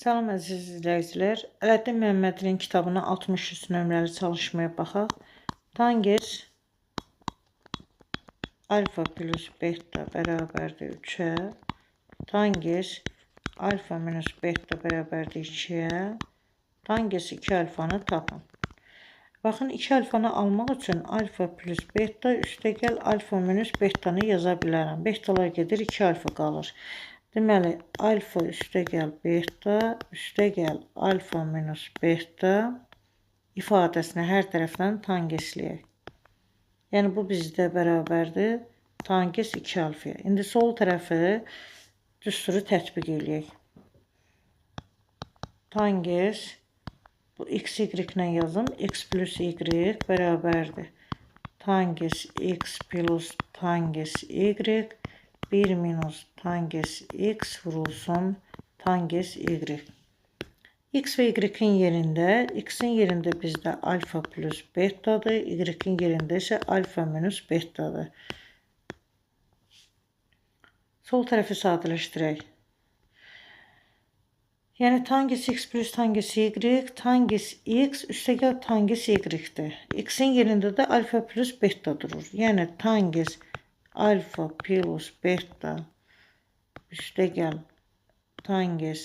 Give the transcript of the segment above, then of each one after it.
Salam əziz izləyicilər. Ələddin Məmmədlinin kitabına 63 nömrəli çalışmaya baxaq. Tangens alfa plus beta bərabərdir 3-ə. Tangens alfa minus beta bərabərdir 2-ə. Tangens 2 alfanı tapın. Baxın, 2 alfanı almaq üçün alfa plus beta üstəgəl alfa minus betanı yaza bilərəm. Betalar gedir, 2 alfa qalır. Deməli, alfa üstəgəl beta üstəgəl alfa minus beta ifadəsini hər tərəfdən tangesləyək. Yəni, bu bizdə bərabərdir tangens 2 alfaya. İndi sol tərəfi düsturu tətbiq eləyək. Tangens, bu x, y-lə yazım. X plus y bərabərdir. Tangens x plus tangens y 1 minus tangens x vurulsun tangens y. X və y-in yerində, x-in yerində bizdə alfa plus betadır, y-in yerində isə alfa minus betadır. Sol tərəfi sadələşdirək. Yəni, tangens x plus tangens y, tangens x üstəgəl tangens y-dir. X-in yerində də alfa plus beta durur. Yəni, tangens alfa plus beta üstəgəl tangens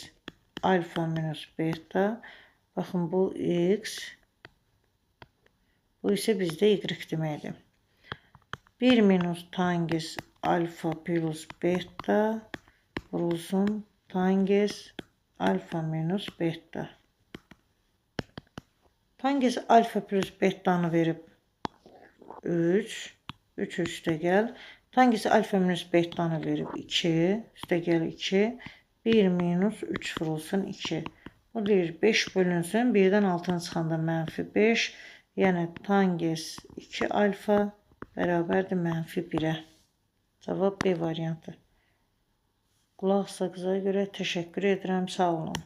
alfa minus beta. Baxın, bu x, bu isə bizdə y deməkdir. 1 minus tangens alfa plus beta vurulsun tangens alfa minus beta. Tangens alfa plus betanı verib 3 üstəgəl. Tangens alfa minus betanı verib 2 üstəgəl 2. 1 minus 3 vurulsun 2. Bu deyir 5 bölünsün. 1-dən 6-nı çıxanda -5. Yəni, tangens 2 alfa bərabərdir -1-ə. Cavab B variantı. Qulaq asdığınıza görə təşəkkür edirəm. Sağ olun.